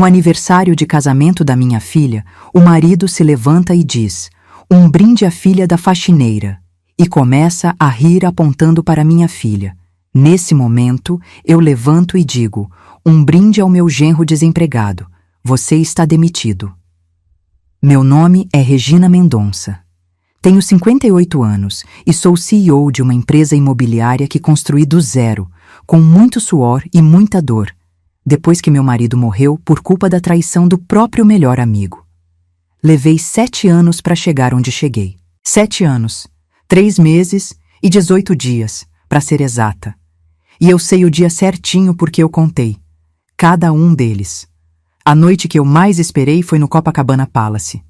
No aniversário de casamento da minha filha, o marido se levanta e diz: "Um brinde à filha da faxineira", e começa a rir apontando para minha filha. Nesse momento, eu levanto e digo: "Um brinde ao meu genro desempregado. Você está demitido." Meu nome é Regina Mendonça. Tenho 58 anos e sou CEO de uma empresa imobiliária que construí do zero, com muito suor e muita dor, depois que meu marido morreu por culpa da traição do próprio melhor amigo. Levei 7 anos para chegar onde cheguei. 7 anos, 3 meses e 18 dias, para ser exata. E eu sei o dia certinho porque eu contei. Cada um deles. A noite que eu mais esperei foi no Copacabana Palace.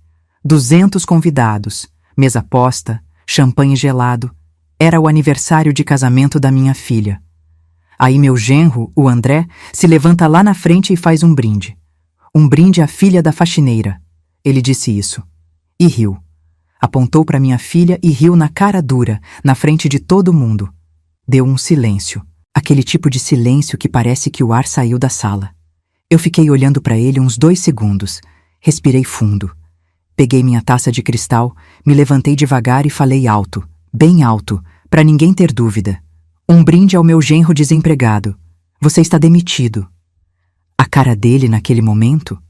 200 convidados, mesa posta, champanhe gelado. Era o aniversário de casamento da minha filha. Aí meu genro, o André, se levanta lá na frente e faz um brinde. Um brinde à filha da faxineira. Ele disse isso. E riu. Apontou para minha filha e riu na cara dura, na frente de todo mundo. Deu um silêncio. Aquele tipo de silêncio que parece que o ar saiu da sala. Eu fiquei olhando para ele uns 2 segundos. Respirei fundo. Peguei minha taça de cristal, me levantei devagar e falei alto, bem alto, para ninguém ter dúvida. Um brinde ao meu genro desempregado. Você está demitido. A cara dele naquele momento?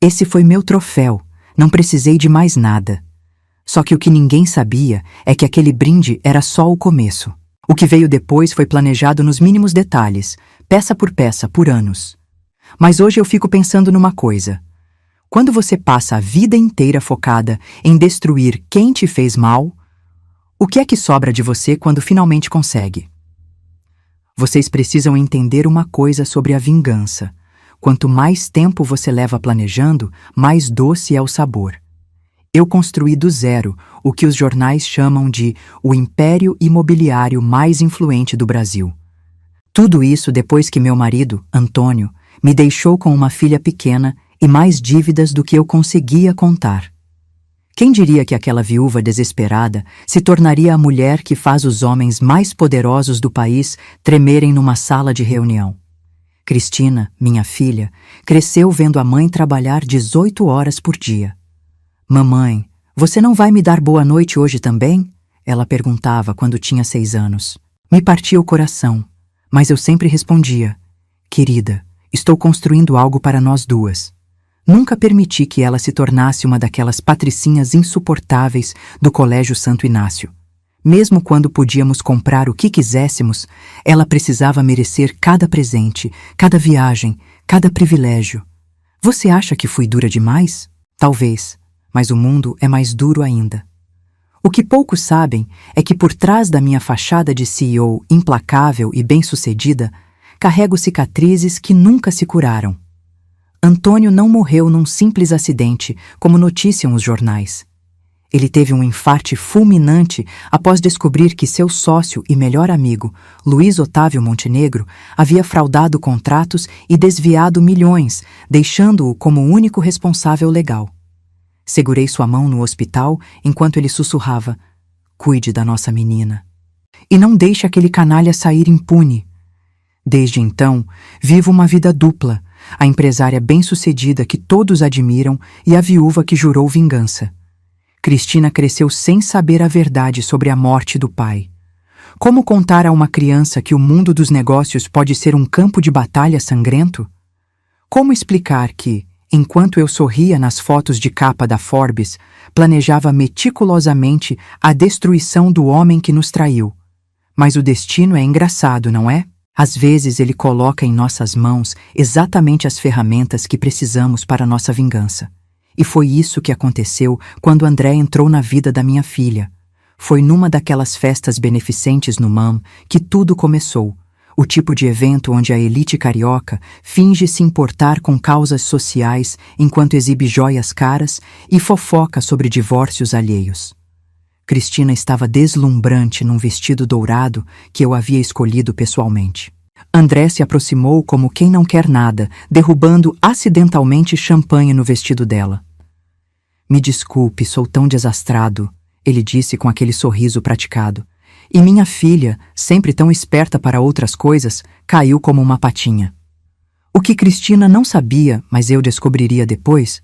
Esse foi meu troféu. Não precisei de mais nada. Só que o que ninguém sabia é que aquele brinde era só o começo. O que veio depois foi planejado nos mínimos detalhes, peça, por anos. Mas hoje eu fico pensando numa coisa. Quando você passa a vida inteira focada em destruir quem te fez mal, o que é que sobra de você quando finalmente consegue? Vocês precisam entender uma coisa sobre a vingança. Quanto mais tempo você leva planejando, mais doce é o sabor. Eu construí do zero o que os jornais chamam de o império imobiliário mais influente do Brasil. Tudo isso depois que meu marido, Antônio, me deixou com uma filha pequena e mais dívidas do que eu conseguia contar. Quem diria que aquela viúva desesperada se tornaria a mulher que faz os homens mais poderosos do país tremerem numa sala de reunião? Cristina, minha filha, cresceu vendo a mãe trabalhar 18 horas por dia. "Mamãe, você não vai me dar boa noite hoje também?" Ela perguntava quando tinha 6 anos. Me partia o coração, mas eu sempre respondia: "Querida, estou construindo algo para nós duas." Nunca permiti que ela se tornasse uma daquelas patricinhas insuportáveis do Colégio Santo Inácio. Mesmo quando podíamos comprar o que quiséssemos, ela precisava merecer cada presente, cada viagem, cada privilégio. Você acha que fui dura demais? Talvez, mas o mundo é mais duro ainda. O que poucos sabem é que por trás da minha fachada de CEO implacável e bem-sucedida, carrego cicatrizes que nunca se curaram. Antônio não morreu num simples acidente, como noticiam os jornais. Ele teve um infarte fulminante após descobrir que seu sócio e melhor amigo, Luiz Otávio Montenegro, havia fraudado contratos e desviado milhões, deixando-o como o único responsável legal. Segurei sua mão no hospital enquanto ele sussurrava: "Cuide da nossa menina. E não deixe aquele canalha sair impune." Desde então, vivo uma vida dupla, a empresária bem-sucedida que todos admiram e a viúva que jurou vingança. Cristina cresceu sem saber a verdade sobre a morte do pai. Como contar a uma criança que o mundo dos negócios pode ser um campo de batalha sangrento? Como explicar que, enquanto eu sorria nas fotos de capa da Forbes, planejava meticulosamente a destruição do homem que nos traiu? Mas o destino é engraçado, não é? Às vezes ele coloca em nossas mãos exatamente as ferramentas que precisamos para nossa vingança. E foi isso que aconteceu quando André entrou na vida da minha filha. Foi numa daquelas festas beneficentes no MAM que tudo começou. O tipo de evento onde a elite carioca finge se importar com causas sociais enquanto exibe joias caras e fofoca sobre divórcios alheios. Cristina estava deslumbrante num vestido dourado que eu havia escolhido pessoalmente. André se aproximou como quem não quer nada, derrubando acidentalmente champanhe no vestido dela. "Me desculpe, sou tão desastrado", ele disse com aquele sorriso praticado. E minha filha, sempre tão esperta para outras coisas, caiu como uma patinha. O que Cristina não sabia, mas eu descobriria depois,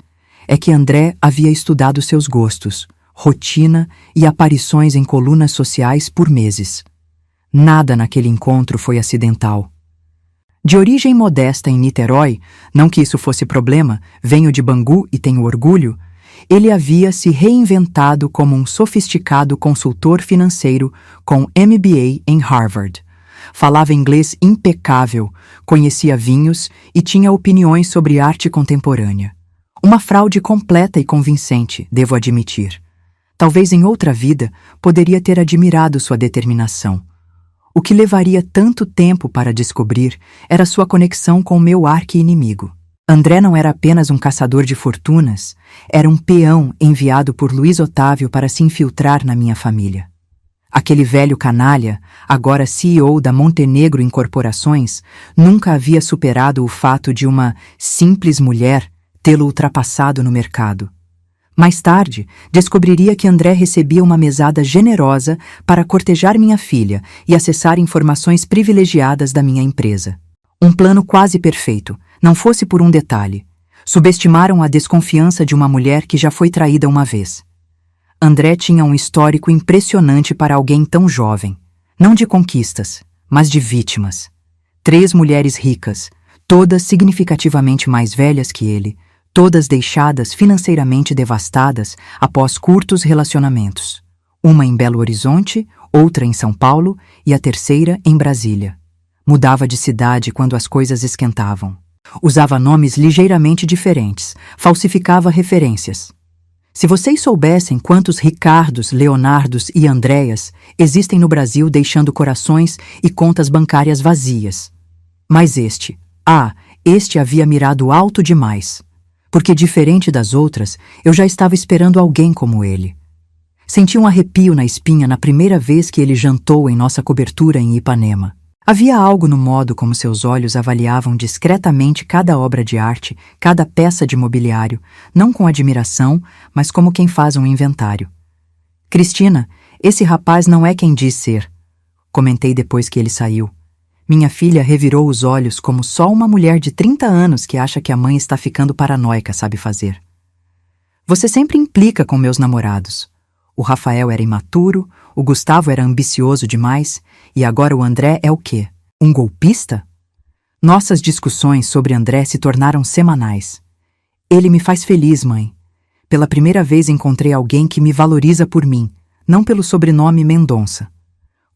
é que André havia estudado seus gostos, rotina e aparições em colunas sociais por meses. Nada naquele encontro foi acidental. De origem modesta em Niterói, não que isso fosse problema, venho de Bangu e tenho orgulho, ele havia se reinventado como um sofisticado consultor financeiro com MBA em Harvard. Falava inglês impecável, conhecia vinhos e tinha opiniões sobre arte contemporânea. Uma fraude completa e convincente, devo admitir. Talvez em outra vida poderia ter admirado sua determinação. O que levaria tanto tempo para descobrir era sua conexão com meu arqui-inimigo. André não era apenas um caçador de fortunas, era um peão enviado por Luiz Otávio para se infiltrar na minha família. Aquele velho canalha, agora CEO da Montenegro Incorporações, nunca havia superado o fato de uma simples mulher tê-lo ultrapassado no mercado. Mais tarde, descobriria que André recebia uma mesada generosa para cortejar minha filha e acessar informações privilegiadas da minha empresa. Um plano quase perfeito, não fosse por um detalhe. Subestimaram a desconfiança de uma mulher que já foi traída uma vez. André tinha um histórico impressionante para alguém tão jovem. Não de conquistas, mas de vítimas. 3 mulheres ricas, todas significativamente mais velhas que ele, todas deixadas financeiramente devastadas após curtos relacionamentos. Uma em Belo Horizonte, outra em São Paulo e a terceira em Brasília. Mudava de cidade quando as coisas esquentavam. Usava nomes ligeiramente diferentes, falsificava referências. Se vocês soubessem quantos Ricardos, Leonardos e Andréas existem no Brasil deixando corações e contas bancárias vazias. Mas este havia mirado alto demais. Porque, diferente das outras, eu já estava esperando alguém como ele. Senti um arrepio na espinha na primeira vez que ele jantou em nossa cobertura em Ipanema. Havia algo no modo como seus olhos avaliavam discretamente cada obra de arte, cada peça de mobiliário, não com admiração, mas como quem faz um inventário. Cristina, esse rapaz não é quem diz ser, comentei depois que ele saiu. Minha filha revirou os olhos como só uma mulher de 30 anos que acha que a mãe está ficando paranoica sabe fazer. Você sempre implica com meus namorados. O Rafael era imaturo, o Gustavo era ambicioso demais, e agora o André é o quê? Um golpista? Nossas discussões sobre André se tornaram semanais. Ele me faz feliz, mãe. Pela primeira vez encontrei alguém que me valoriza por mim, não pelo sobrenome Mendonça.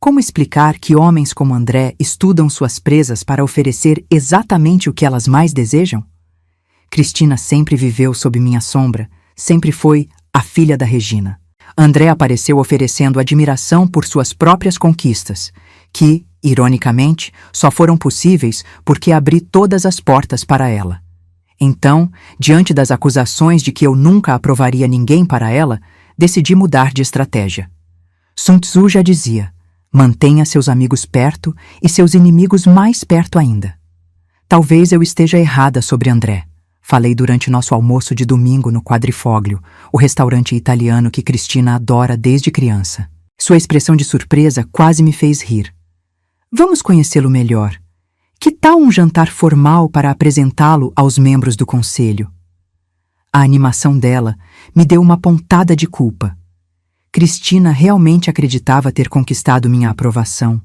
Como explicar que homens como André estudam suas presas para oferecer exatamente o que elas mais desejam? Cristina sempre viveu sob minha sombra, sempre foi a filha da Regina. André apareceu oferecendo admiração por suas próprias conquistas, que, ironicamente, só foram possíveis porque abri todas as portas para ela. Então, diante das acusações de que eu nunca aprovaria ninguém para ela, decidi mudar de estratégia. Sun Tzu já dizia: mantenha seus amigos perto e seus inimigos mais perto ainda. Talvez eu esteja errada sobre André. Falei durante nosso almoço de domingo no Quadrifoglio, o restaurante italiano que Cristina adora desde criança. Sua expressão de surpresa quase me fez rir. Vamos conhecê-lo melhor. Que tal um jantar formal para apresentá-lo aos membros do conselho? A animação dela me deu uma pontada de culpa. Cristina realmente acreditava ter conquistado minha aprovação,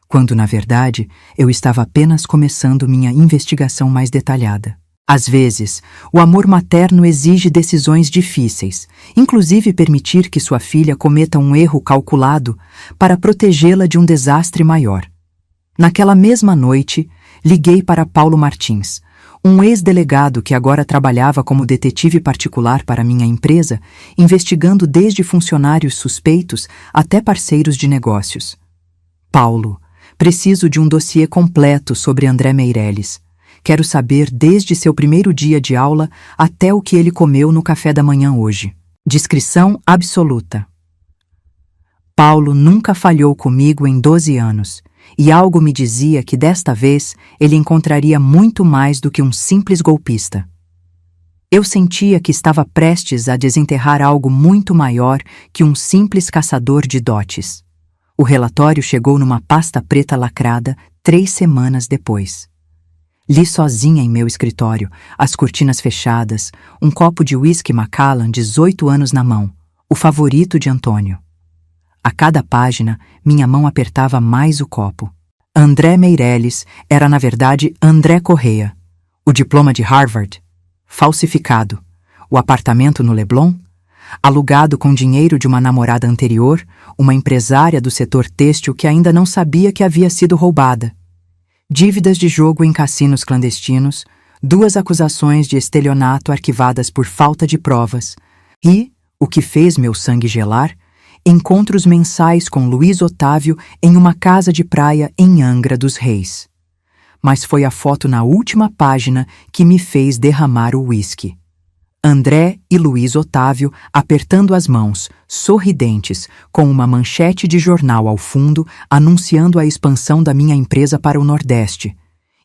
quando, na verdade, eu estava apenas começando minha investigação mais detalhada. Às vezes, o amor materno exige decisões difíceis, inclusive permitir que sua filha cometa um erro calculado para protegê-la de um desastre maior. Naquela mesma noite, liguei para Paulo Martins, um ex-delegado que agora trabalhava como detetive particular para minha empresa, investigando desde funcionários suspeitos até parceiros de negócios. Paulo, preciso de um dossiê completo sobre André Meirelles. Quero saber desde seu primeiro dia de aula até o que ele comeu no café da manhã hoje. Discrição absoluta. Paulo nunca falhou comigo em 12 anos. E algo me dizia que desta vez ele encontraria muito mais do que um simples golpista. Eu sentia que estava prestes a desenterrar algo muito maior que um simples caçador de dotes. O relatório chegou numa pasta preta lacrada 3 semanas depois. Li sozinha em meu escritório, as cortinas fechadas, um copo de whisky Macallan 18 anos na mão, o favorito de Antônio. A cada página, minha mão apertava mais o copo. André Meirelles era, na verdade, André Correia. O diploma de Harvard, falsificado. O apartamento no Leblon, alugado com dinheiro de uma namorada anterior, uma empresária do setor têxtil que ainda não sabia que havia sido roubada. Dívidas de jogo em cassinos clandestinos, 2 acusações de estelionato arquivadas por falta de provas e, o que fez meu sangue gelar, encontros mensais com Luiz Otávio em uma casa de praia em Angra dos Reis. Mas foi a foto na última página que me fez derramar o uísque. André e Luiz Otávio apertando as mãos, sorridentes, com uma manchete de jornal ao fundo anunciando a expansão da minha empresa para o Nordeste,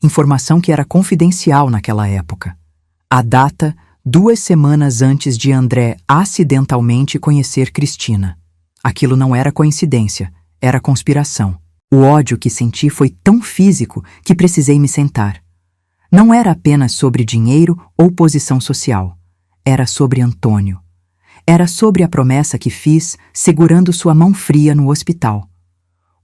informação que era confidencial naquela época. A data, 2 semanas antes de André acidentalmente conhecer Cristina. Aquilo não era coincidência, era conspiração. O ódio que senti foi tão físico que precisei me sentar. Não era apenas sobre dinheiro ou posição social. Era sobre Antônio. Era sobre a promessa que fiz segurando sua mão fria no hospital.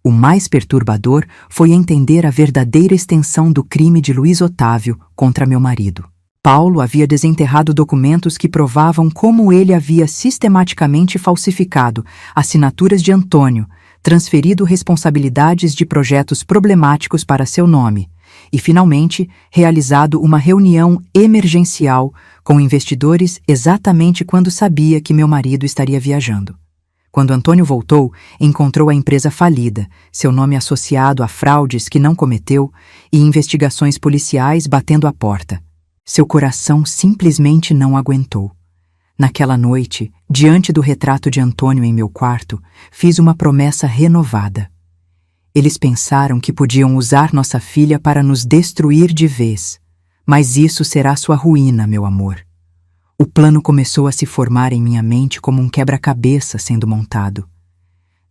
O mais perturbador foi entender a verdadeira extensão do crime de Luiz Otávio contra meu marido. Paulo havia desenterrado documentos que provavam como ele havia sistematicamente falsificado assinaturas de Antônio, transferido responsabilidades de projetos problemáticos para seu nome e, finalmente, realizado uma reunião emergencial com investidores exatamente quando sabia que meu marido estaria viajando. Quando Antônio voltou, encontrou a empresa falida, seu nome associado a fraudes que não cometeu e investigações policiais batendo à porta. Seu coração simplesmente não aguentou. Naquela noite, diante do retrato de Antônio em meu quarto, fiz uma promessa renovada. Eles pensaram que podiam usar nossa filha para nos destruir de vez, mas isso será sua ruína, meu amor. O plano começou a se formar em minha mente como um quebra-cabeça sendo montado.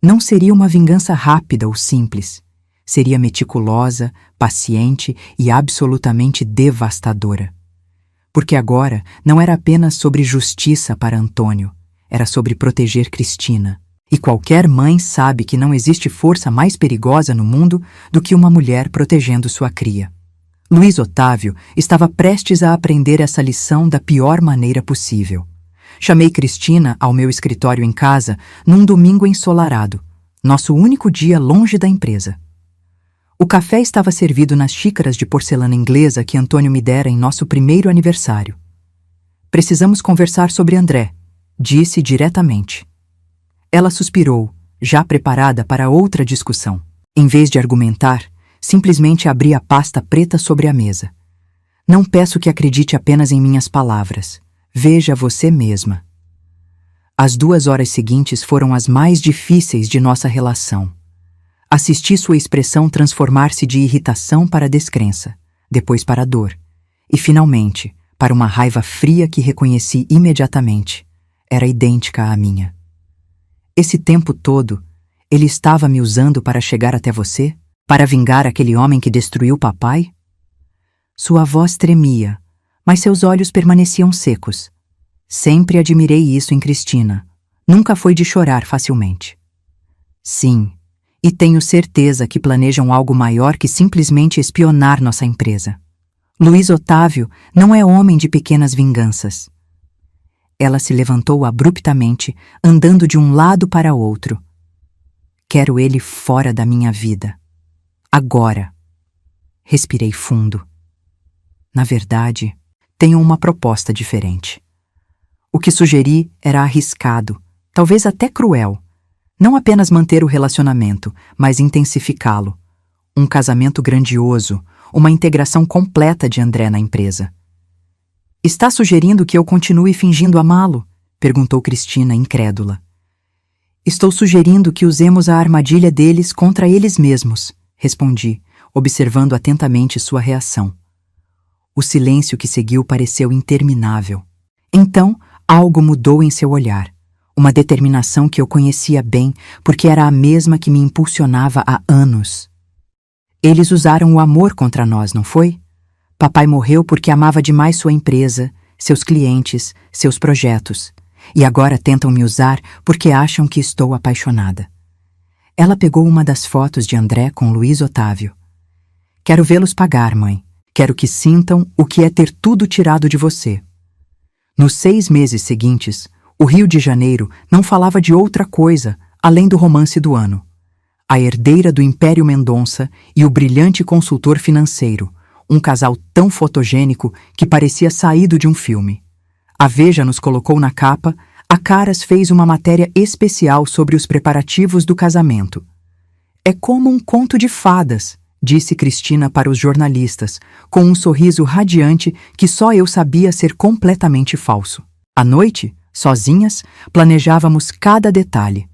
Não seria uma vingança rápida ou simples. Seria meticulosa, paciente e absolutamente devastadora. Porque agora não era apenas sobre justiça para Antônio, era sobre proteger Cristina. E qualquer mãe sabe que não existe força mais perigosa no mundo do que uma mulher protegendo sua cria. Luiz Otávio estava prestes a aprender essa lição da pior maneira possível. Chamei Cristina ao meu escritório em casa num domingo ensolarado, nosso único dia longe da empresa. O café estava servido nas xícaras de porcelana inglesa que Antônio me dera em nosso primeiro aniversário. Precisamos conversar sobre André, disse diretamente. Ela suspirou, já preparada para outra discussão. Em vez de argumentar, simplesmente abri a pasta preta sobre a mesa. Não peço que acredite apenas em minhas palavras. Veja você mesma. As 2 horas seguintes foram as mais difíceis de nossa relação. Assisti sua expressão transformar-se de irritação para descrença, depois para dor, e finalmente para uma raiva fria que reconheci imediatamente. Era idêntica à minha. Esse tempo todo, ele estava me usando para chegar até você? Para vingar aquele homem que destruiu papai? Sua voz tremia, mas seus olhos permaneciam secos. Sempre admirei isso em Cristina. Nunca foi de chorar facilmente. Sim, e tenho certeza que planejam algo maior que simplesmente espionar nossa empresa. Luiz Otávio não é homem de pequenas vinganças. Ela se levantou abruptamente, andando de um lado para outro. Quero ele fora da minha vida. Agora. Respirei fundo. Na verdade, tenho uma proposta diferente. O que sugeri era arriscado, talvez até cruel. Não apenas manter o relacionamento, mas intensificá-lo. Um casamento grandioso, uma integração completa de André na empresa. Está sugerindo que eu continue fingindo amá-lo? Perguntou Cristina, incrédula. Estou sugerindo que usemos a armadilha deles contra eles mesmos, respondi, observando atentamente sua reação. O silêncio que seguiu pareceu interminável. Então, algo mudou em seu olhar. Uma determinação que eu conhecia bem, porque era a mesma que me impulsionava há anos. Eles usaram o amor contra nós, não foi? Papai morreu porque amava demais sua empresa, seus clientes, seus projetos, e agora tentam me usar porque acham que estou apaixonada. Ela pegou uma das fotos de André com Luiz Otávio. Quero vê-los pagar, mãe. Quero que sintam o que é ter tudo tirado de você. Nos 6 meses seguintes, o Rio de Janeiro não falava de outra coisa além do romance do ano. A herdeira do Império Mendonça e o brilhante consultor financeiro, um casal tão fotogênico que parecia saído de um filme. A Veja nos colocou na capa, a Caras fez uma matéria especial sobre os preparativos do casamento. É como um conto de fadas, disse Cristina para os jornalistas, com um sorriso radiante que só eu sabia ser completamente falso. À noite, sozinhas, planejávamos cada detalhe.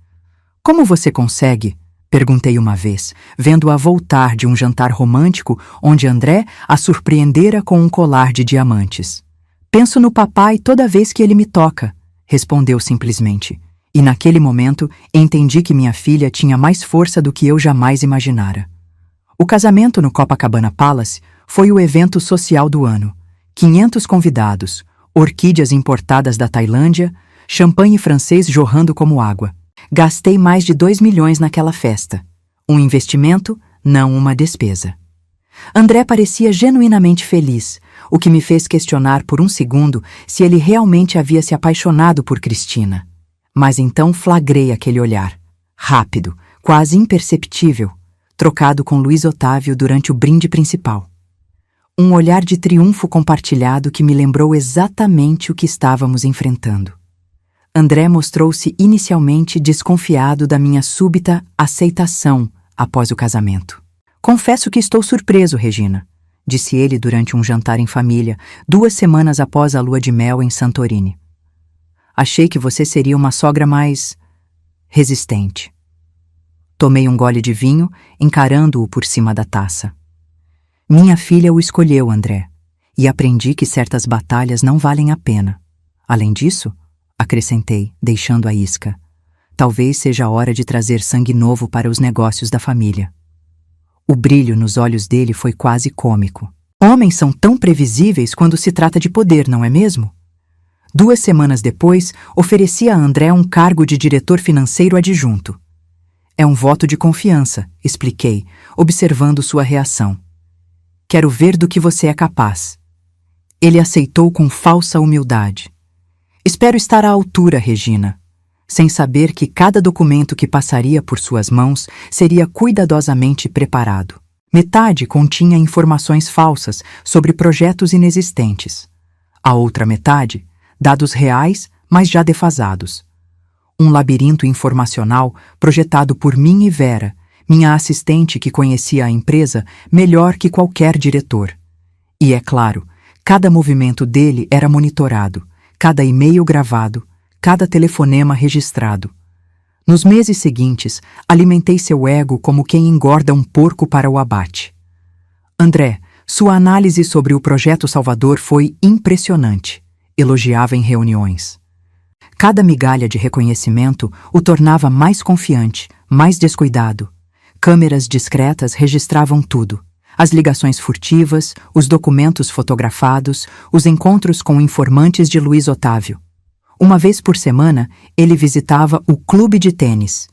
Como você consegue? Perguntei uma vez, vendo-a voltar de um jantar romântico onde André a surpreendera com um colar de diamantes. Penso no papai toda vez que ele me toca, respondeu simplesmente. E naquele momento entendi que minha filha tinha mais força do que eu jamais imaginara. O casamento no Copacabana Palace foi o evento social do ano. 500 convidados, orquídeas importadas da Tailândia, champanhe francês jorrando como água. Gastei mais de 2 milhões naquela festa. Um investimento, não uma despesa. André parecia genuinamente feliz, o que me fez questionar por um segundo se ele realmente havia se apaixonado por Cristina. Mas então flagrei aquele olhar, rápido, quase imperceptível, trocado com Luiz Otávio durante o brinde principal. Um olhar de triunfo compartilhado que me lembrou exatamente o que estávamos enfrentando. André mostrou-se inicialmente desconfiado da minha súbita aceitação após o casamento. Confesso que estou surpreso, Regina, disse ele durante um jantar em família, 2 semanas após a lua de mel em Santorini. Achei que você seria uma sogra mais resistente. Tomei um gole de vinho, encarando-o por cima da taça. Minha filha o escolheu, André, e aprendi que certas batalhas não valem a pena. Além disso, acrescentei, deixando a isca, talvez seja a hora de trazer sangue novo para os negócios da família. O brilho nos olhos dele foi quase cômico. Homens são tão previsíveis quando se trata de poder, não é mesmo? 2 semanas depois, ofereci a André um cargo de diretor financeiro adjunto. É um voto de confiança, expliquei, observando sua reação. Quero ver do que você é capaz. Ele aceitou com falsa humildade. Espero estar à altura, Regina, sem saber que cada documento que passaria por suas mãos seria cuidadosamente preparado. Metade continha informações falsas sobre projetos inexistentes. A outra metade, dados reais, mas já defasados. Um labirinto informacional projetado por mim e Vera, minha assistente que conhecia a empresa melhor que qualquer diretor. E é claro, cada movimento dele era monitorado, cada e-mail gravado, cada telefonema registrado. Nos meses seguintes, alimentei seu ego como quem engorda um porco para o abate. André, sua análise sobre o Projeto Salvador foi impressionante, elogiava em reuniões. Cada migalha de reconhecimento o tornava mais confiante, mais descuidado. Câmeras discretas registravam tudo. As ligações furtivas, os documentos fotografados, os encontros com informantes de Luiz Otávio. Uma vez por semana, ele visitava o Clube de Tênis,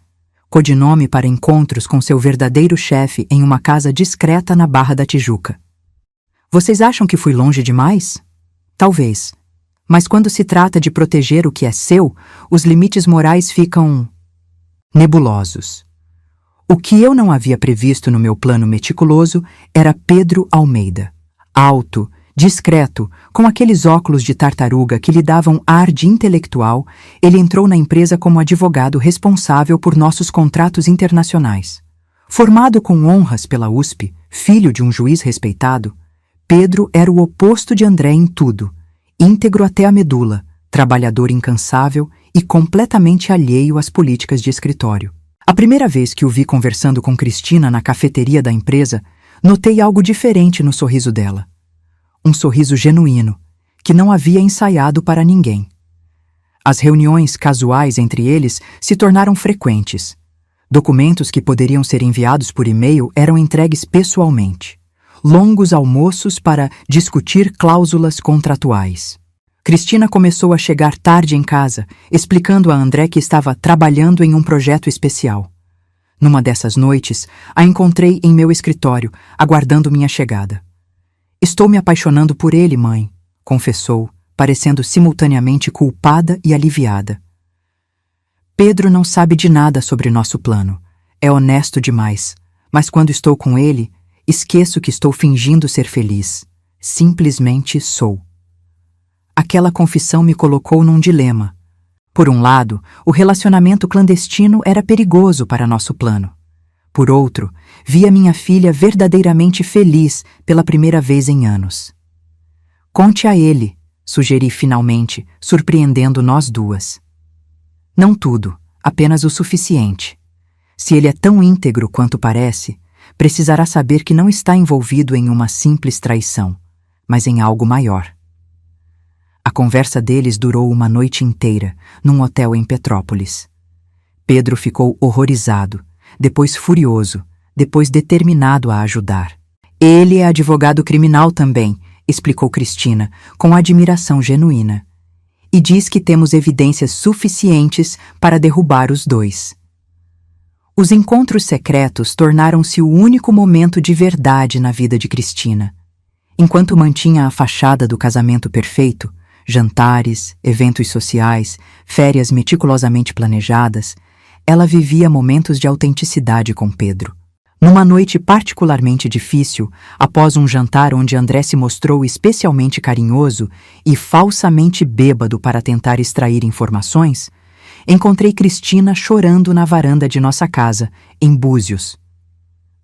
codinome para encontros com seu verdadeiro chefe em uma casa discreta na Barra da Tijuca. Vocês acham que fui longe demais? Talvez. Mas quando se trata de proteger o que é seu, os limites morais ficam nebulosos. O que eu não havia previsto no meu plano meticuloso era Pedro Almeida. Alto, discreto, com aqueles óculos de tartaruga que lhe davam ar de intelectual, ele entrou na empresa como advogado responsável por nossos contratos internacionais. Formado com honras pela USP, filho de um juiz respeitado, Pedro era o oposto de André em tudo, íntegro até a medula, trabalhador incansável e completamente alheio às políticas de escritório. A primeira vez que o vi conversando com Cristina na cafeteria da empresa, notei algo diferente no sorriso dela. Um sorriso genuíno, que não havia ensaiado para ninguém. As reuniões casuais entre eles se tornaram frequentes. Documentos que poderiam ser enviados por e-mail eram entregues pessoalmente. longos almoços para discutir cláusulas contratuais. Cristina começou a chegar tarde em casa, explicando a André que estava trabalhando em um projeto especial. Numa dessas noites, a encontrei em meu escritório, aguardando minha chegada. "Estou me apaixonando por ele, mãe", confessou, parecendo simultaneamente culpada e aliviada. "Pedro não sabe de nada sobre nosso plano. É honesto demais, mas quando estou com ele, esqueço que estou fingindo ser feliz. Simplesmente sou." Aquela confissão me colocou num dilema. Por um lado, o relacionamento clandestino era perigoso para nosso plano. Por outro, via minha filha verdadeiramente feliz pela primeira vez em anos. "Conte a ele", sugeri finalmente, surpreendendo nós duas. "Não tudo, apenas o suficiente. Se ele é tão íntegro quanto parece, precisará saber que não está envolvido em uma simples traição, mas em algo maior." A conversa deles durou uma noite inteira, num hotel em Petrópolis. Pedro ficou horrorizado, depois furioso, depois determinado a ajudar. "Ele é advogado criminal também", explicou Cristina, com admiração genuína. "E diz que temos evidências suficientes para derrubar os dois." Os encontros secretos tornaram-se o único momento de verdade na vida de Cristina. Enquanto mantinha a fachada do casamento perfeito, jantares, eventos sociais, férias meticulosamente planejadas, ela vivia momentos de autenticidade com Pedro. Numa noite particularmente difícil, após um jantar onde André se mostrou especialmente carinhoso e falsamente bêbado para tentar extrair informações, encontrei Cristina chorando na varanda de nossa casa, em Búzios.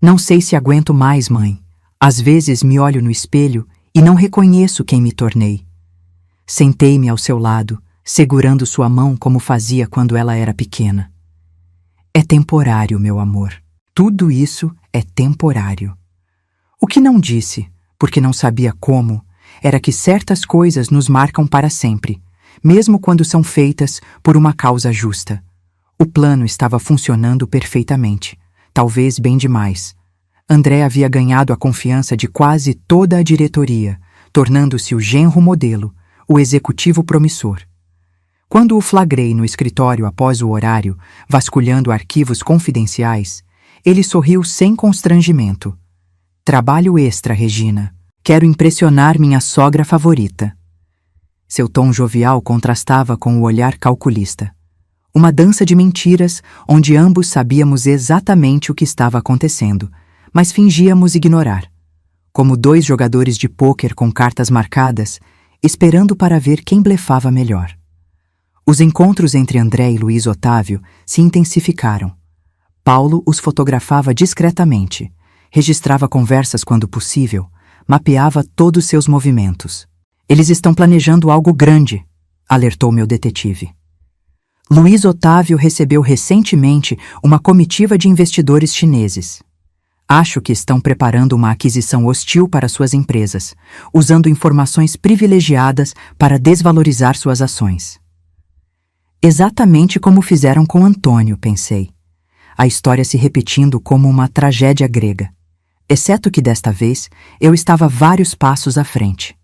"Não sei se aguento mais, mãe. Às vezes me olho no espelho e não reconheço quem me tornei." Sentei-me ao seu lado, segurando sua mão como fazia quando ela era pequena. "É temporário, meu amor. Tudo isso é temporário." O que não disse, porque não sabia como, era que certas coisas nos marcam para sempre, mesmo quando são feitas por uma causa justa. O plano estava funcionando perfeitamente, talvez bem demais. André havia ganhado a confiança de quase toda a diretoria, tornando-se o genro modelo, o executivo promissor. Quando o flagrei no escritório após o horário, vasculhando arquivos confidenciais, ele sorriu sem constrangimento. "Trabalho extra, Regina. Quero impressionar minha sogra favorita." Seu tom jovial contrastava com o olhar calculista. Uma dança de mentiras onde ambos sabíamos exatamente o que estava acontecendo, mas fingíamos ignorar. Como dois jogadores de pôquer com cartas marcadas, esperando para ver quem blefava melhor. Os encontros entre André e Luiz Otávio se intensificaram. Paulo os fotografava discretamente, registrava conversas quando possível, mapeava todos seus movimentos. "Eles estão planejando algo grande", alertou meu detetive. Luiz Otávio recebeu recentemente uma comitiva de investidores chineses. "Acho que estão preparando uma aquisição hostil para suas empresas, usando informações privilegiadas para desvalorizar suas ações." Exatamente como fizeram com Antônio, pensei. A história se repetindo como uma tragédia grega. Exceto que desta vez eu estava vários passos à frente.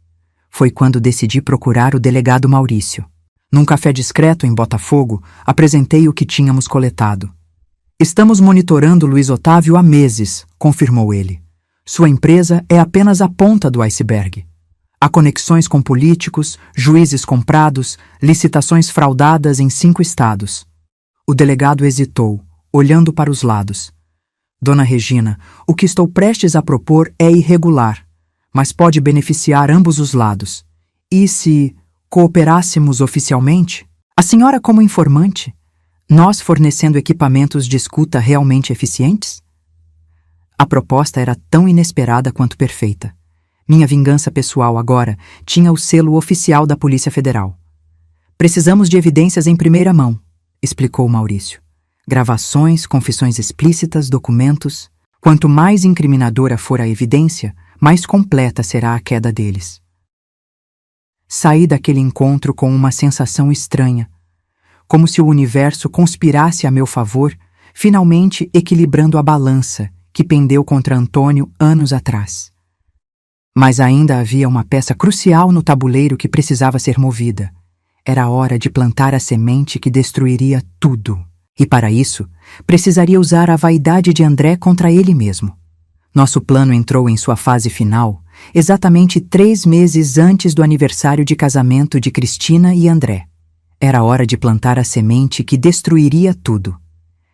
Foi quando decidi procurar o delegado Maurício. Num café discreto em Botafogo, apresentei o que tínhamos coletado. "Estamos monitorando Luiz Otávio há meses", confirmou ele. "Sua empresa é apenas a ponta do iceberg. Há conexões com políticos, juízes comprados, licitações fraudadas em 5 estados." O delegado hesitou, olhando para os lados. "Dona Regina, o que estou prestes a propor é irregular, mas pode beneficiar ambos os lados. E se cooperássemos oficialmente? A senhora como informante? Nós fornecendo equipamentos de escuta realmente eficientes?" A proposta era tão inesperada quanto perfeita. Minha vingança pessoal agora tinha o selo oficial da Polícia Federal. "Precisamos de evidências em primeira mão", explicou Maurício. "Gravações, confissões explícitas, documentos. Quanto mais incriminadora for a evidência, mais completa será a queda deles." Saí daquele encontro com uma sensação estranha, como se o universo conspirasse a meu favor, finalmente equilibrando a balança que pendeu contra Antônio anos atrás. Mas ainda havia uma peça crucial no tabuleiro que precisava ser movida. Era a hora de plantar a semente que destruiria tudo. E para isso, precisaria usar a vaidade de André contra ele mesmo. Nosso plano entrou em sua fase final, exatamente 3 meses antes do aniversário de casamento de Cristina e André. Era hora de plantar a semente que destruiria tudo.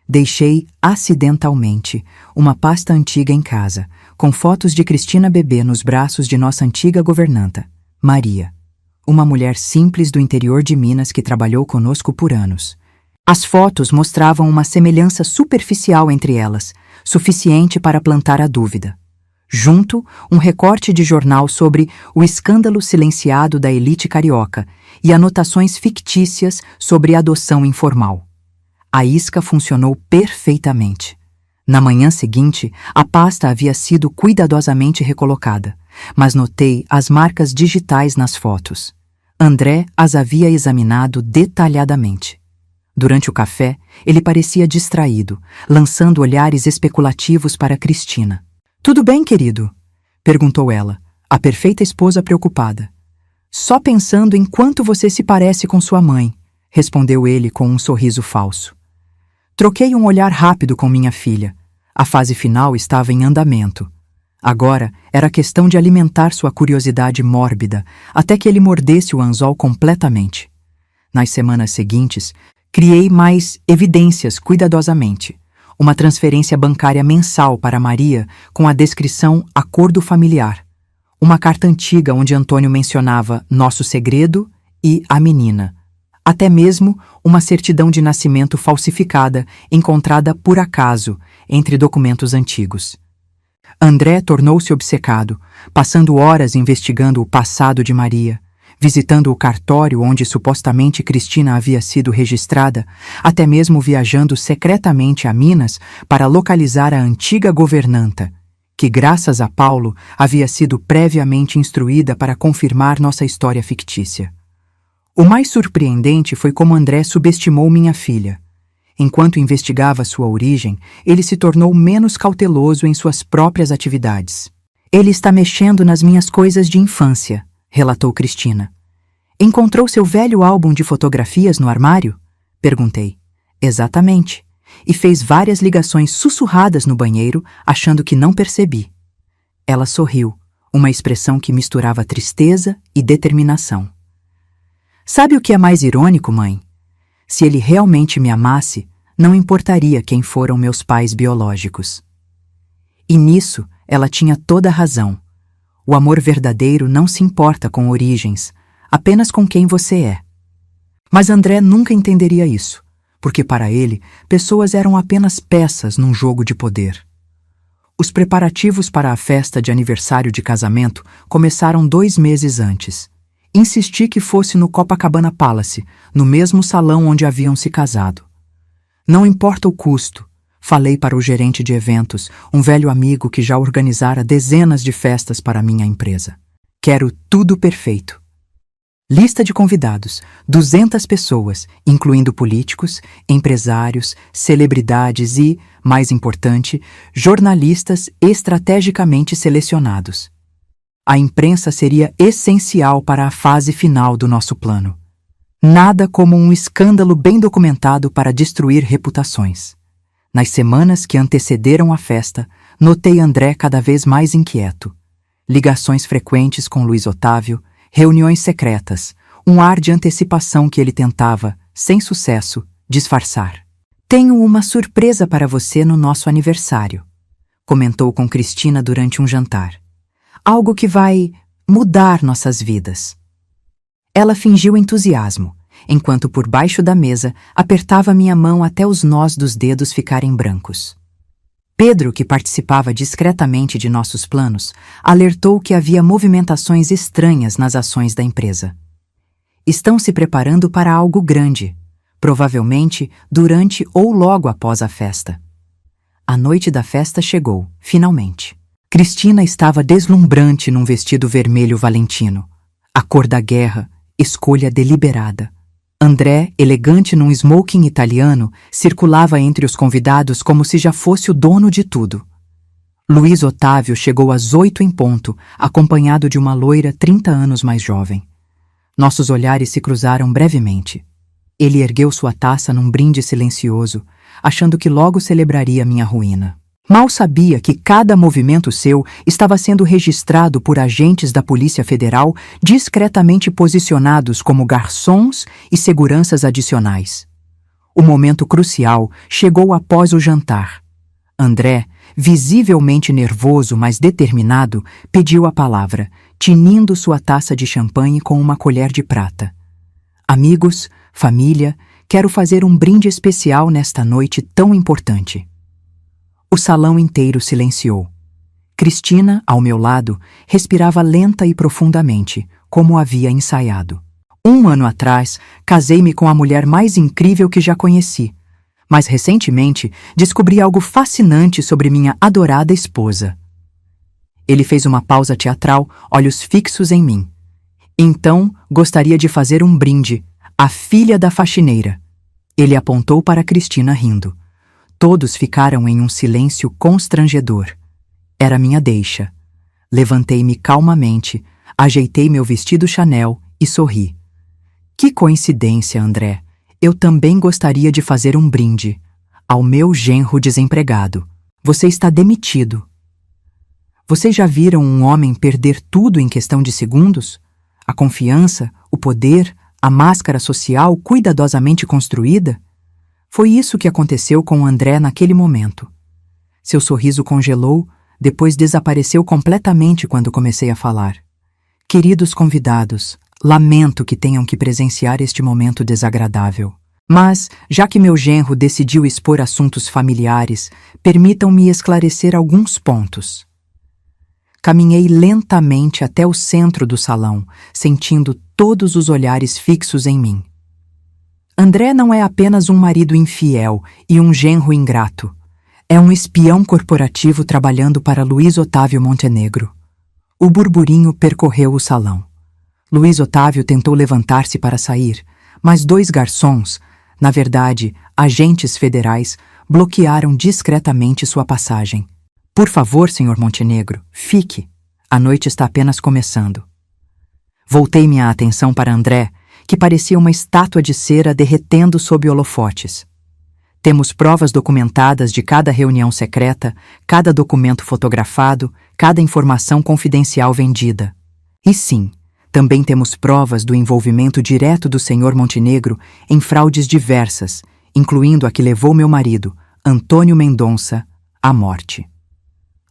Deixei, acidentalmente, uma pasta antiga em casa, com fotos de Cristina bebê nos braços de nossa antiga governanta, Maria, uma mulher simples do interior de Minas que trabalhou conosco por anos. As fotos mostravam uma semelhança superficial entre elas, suficiente para plantar a dúvida. Junto, um recorte de jornal sobre o escândalo silenciado da elite carioca e anotações fictícias sobre adoção informal. A isca funcionou perfeitamente. Na manhã seguinte, a pasta havia sido cuidadosamente recolocada, mas notei as marcas digitais nas fotos. André as havia examinado detalhadamente. Durante o café, ele parecia distraído, lançando olhares especulativos para Cristina. "Tudo bem, querido?" perguntou ela, a perfeita esposa preocupada. "Só pensando em quanto você se parece com sua mãe", respondeu ele com um sorriso falso. Troquei um olhar rápido com minha filha. A fase final estava em andamento. Agora era questão de alimentar sua curiosidade mórbida até que ele mordesse o anzol completamente. Nas semanas seguintes, criei mais evidências cuidadosamente. Uma transferência bancária mensal para Maria com a descrição acordo familiar. Uma carta antiga onde Antônio mencionava nosso segredo e a menina. Até mesmo uma certidão de nascimento falsificada encontrada por acaso entre documentos antigos. André tornou-se obcecado, passando horas investigando o passado de Maria, visitando o cartório onde supostamente Cristina havia sido registrada, até mesmo viajando secretamente a Minas para localizar a antiga governanta, que, graças a Paulo, havia sido previamente instruída para confirmar nossa história fictícia. O mais surpreendente foi como André subestimou minha filha. Enquanto investigava sua origem, ele se tornou menos cauteloso em suas próprias atividades. "Ele está mexendo nas minhas coisas de infância", relatou Cristina. "Encontrou seu velho álbum de fotografias no armário?" perguntei. "Exatamente. E fez várias ligações sussurradas no banheiro, achando que não percebi." Ela sorriu, uma expressão que misturava tristeza e determinação. "Sabe o que é mais irônico, mãe? Se ele realmente me amasse, não importaria quem foram meus pais biológicos." E nisso, ela tinha toda a razão. O amor verdadeiro não se importa com origens, apenas com quem você é. Mas André nunca entenderia isso, porque para ele, pessoas eram apenas peças num jogo de poder. Os preparativos para a festa de aniversário de casamento começaram 2 meses antes. Insisti que fosse no Copacabana Palace, no mesmo salão onde haviam se casado. "Não importa o custo", falei para o gerente de eventos, um velho amigo que já organizara dezenas de festas para minha empresa. "Quero tudo perfeito." Lista de convidados, 200 pessoas, incluindo políticos, empresários, celebridades e, mais importante, jornalistas estrategicamente selecionados. A imprensa seria essencial para a fase final do nosso plano. Nada como um escândalo bem documentado para destruir reputações. Nas semanas que antecederam a festa, notei André cada vez mais inquieto. Ligações frequentes com Luiz Otávio, reuniões secretas, um ar de antecipação que ele tentava, sem sucesso, disfarçar. "Tenho uma surpresa para você no nosso aniversário", comentou com Cristina durante um jantar. "Algo que vai mudar nossas vidas." Ela fingiu entusiasmo, enquanto por baixo da mesa apertava minha mão até os nós dos dedos ficarem brancos. Pedro, que participava discretamente de nossos planos, alertou que havia movimentações estranhas nas ações da empresa. "Estão se preparando para algo grande, provavelmente durante ou logo após a festa." A noite da festa chegou, finalmente. Cristina estava deslumbrante num vestido vermelho valentino, a cor da guerra, escolha deliberada. André, elegante num smoking italiano, circulava entre os convidados como se já fosse o dono de tudo. Luiz Otávio chegou às 8 em ponto, acompanhado de uma loira 30 anos mais jovem. Nossos olhares se cruzaram brevemente. Ele ergueu sua taça num brinde silencioso, achando que logo celebraria minha ruína. Mal sabia que cada movimento seu estava sendo registrado por agentes da Polícia Federal discretamente posicionados como garçons e seguranças adicionais. O momento crucial chegou após o jantar. André, visivelmente nervoso, mas determinado, pediu a palavra, tinindo sua taça de champanhe com uma colher de prata. Amigos, família, quero fazer um brinde especial nesta noite tão importante. O salão inteiro silenciou. Cristina, ao meu lado, respirava lenta e profundamente, como havia ensaiado. 1 ano atrás, casei-me com a mulher mais incrível que já conheci. Mas recentemente, descobri algo fascinante sobre minha adorada esposa. Ele fez uma pausa teatral, olhos fixos em mim. Então, gostaria de fazer um brinde. A filha da faxineira. Ele apontou para Cristina rindo. Todos ficaram em um silêncio constrangedor. Era minha deixa. Levantei-me calmamente, ajeitei meu vestido Chanel e sorri. Que coincidência, André. Eu também gostaria de fazer um brinde. Ao meu genro desempregado. Você está demitido. Vocês já viram um homem perder tudo em questão de segundos? A confiança, o poder, a máscara social cuidadosamente construída? Foi isso que aconteceu com André naquele momento. Seu sorriso congelou, depois desapareceu completamente quando comecei a falar. Queridos convidados, lamento que tenham que presenciar este momento desagradável. Mas, já que meu genro decidiu expor assuntos familiares, permitam-me esclarecer alguns pontos. Caminhei lentamente até o centro do salão, sentindo todos os olhares fixos em mim. André não é apenas um marido infiel e um genro ingrato. É um espião corporativo trabalhando para Luiz Otávio Montenegro. O burburinho percorreu o salão. Luiz Otávio tentou levantar-se para sair, mas 2 garçons, na verdade, agentes federais, bloquearam discretamente sua passagem. Por favor, senhor Montenegro, fique. A noite está apenas começando. Voltei minha atenção para André, que parecia uma estátua de cera derretendo sob holofotes. Temos provas documentadas de cada reunião secreta, cada documento fotografado, cada informação confidencial vendida. E sim, também temos provas do envolvimento direto do senhor Montenegro em fraudes diversas, incluindo a que levou meu marido, Antônio Mendonça, à morte.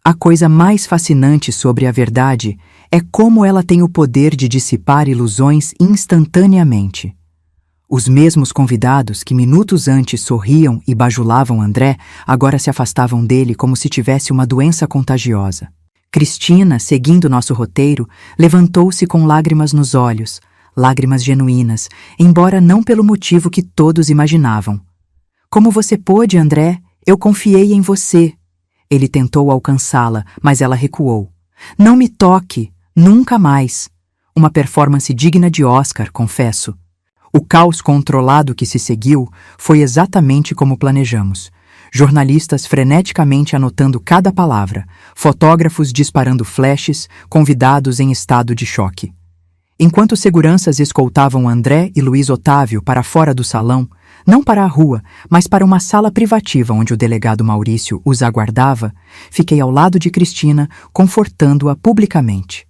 A coisa mais fascinante sobre a verdade é como ela tem o poder de dissipar ilusões instantaneamente. Os mesmos convidados que minutos antes sorriam e bajulavam André, agora se afastavam dele como se tivesse uma doença contagiosa. Cristina, seguindo nosso roteiro, levantou-se com lágrimas nos olhos, lágrimas genuínas, embora não pelo motivo que todos imaginavam. Como você pôde, André? Eu confiei em você. Ele tentou alcançá-la, mas ela recuou. Não me toque, nunca mais. Uma performance digna de Oscar, confesso. O caos controlado que se seguiu foi exatamente como planejamos. Jornalistas freneticamente anotando cada palavra, fotógrafos disparando flashes, convidados em estado de choque. Enquanto seguranças escoltavam André e Luiz Otávio para fora do salão, não para a rua, mas para uma sala privativa onde o delegado Maurício os aguardava, fiquei ao lado de Cristina, confortando-a publicamente.